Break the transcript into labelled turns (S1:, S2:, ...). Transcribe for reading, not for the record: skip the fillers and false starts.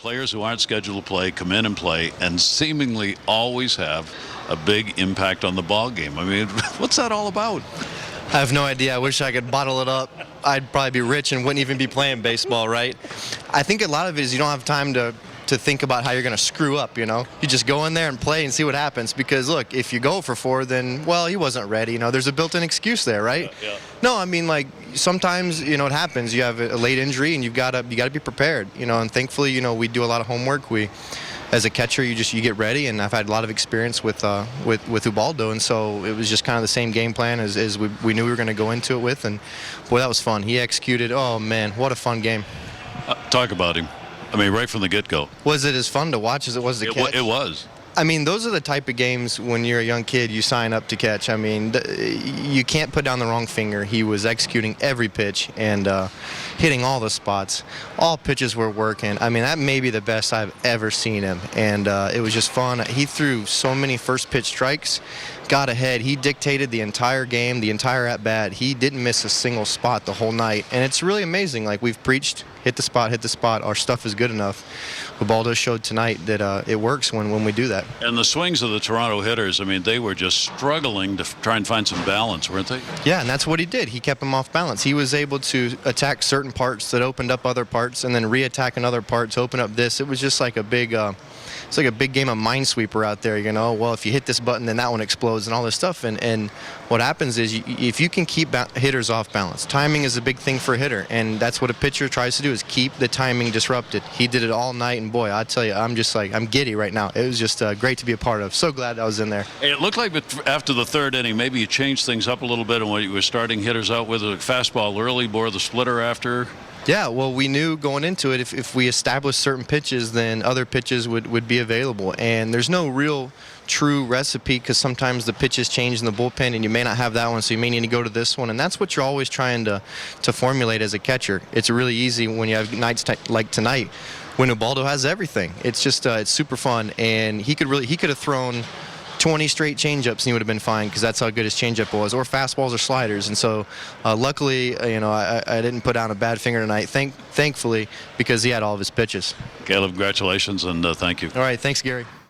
S1: players who aren't scheduled to play come in and play and seemingly always have a big impact on the ball game. I mean, what's that all about?
S2: I have no idea. I wish I could bottle it up. I'd probably be rich and wouldn't even be playing baseball, right? I think a lot of it is you don't have time to think about how you're going to screw up, you know? You just go in there and play and see what happens. Because, look, if you go for 4, then, well, he wasn't ready. You know, there's a built-in excuse there, right?
S1: Yeah.
S2: No, I mean, like, sometimes, you know, it happens. You have a late injury, and you got to be prepared, you know? And thankfully, you know, we do a lot of homework. As a catcher, you get ready, and I've had a lot of experience with Ubaldo, and so it was just kind of the same game plan as we knew we were going to go into it with, and boy, that was fun. He executed. Oh man, what a fun game!
S1: Talk about him. I mean, right from the get-go.
S2: Was it as fun to watch as it was to catch?
S1: It was.
S2: I mean, those are the type of games when you're a young kid you sign up to catch. I mean, you can't put down the wrong finger. He was executing every pitch and hitting all the spots. All pitches were working. I mean, that may be the best I've ever seen him, and it was just fun. He threw so many first pitch strikes, got ahead. He dictated the entire game, the entire at-bat. He didn't miss a single spot the whole night, and it's really amazing. Like we've preached, hit the spot, our stuff is good enough. Ubaldo showed tonight that it works when we do that.
S1: And the swings of the Toronto hitters, I mean, they were just struggling to try and find some balance, weren't they?
S2: Yeah, and that's what he did. He kept them off balance. He was able to attack certain parts that opened up other parts, and then re-attack another part to open up this. It was just like a big it's like a big game of Minesweeper out there, you know. Well, if you hit this button, then that one explodes and all this stuff. And what happens is if you can keep hitters off balance, timing is a big thing for a hitter, and that's what a pitcher tries to do is keep the timing disrupted. He did it all night, and boy, I tell you, I'm giddy right now. It was just great to be a part of. So glad I was in there.
S1: It looked like after the third inning, maybe you changed things up a little bit, and when you were starting hitters out with a fastball early, bore the splitter after.
S2: Yeah, well, we knew going into it if we established certain pitches, then other pitches would be available. And there's no real true recipe because sometimes the pitches change in the bullpen and you may not have that one, so you may need to go to this one. And that's what you're always trying to formulate as a catcher. It's really easy when you have nights like tonight when Ubaldo has everything. It's just it's super fun. And he could have thrown 20 straight changeups and he would have been fine because that's how good his changeup was, or fastballs or sliders. And so luckily, you know, I didn't put down a bad finger tonight, thankfully, because he had all of his pitches.
S1: Caleb, congratulations and thank you.
S2: All right, thanks, Gary.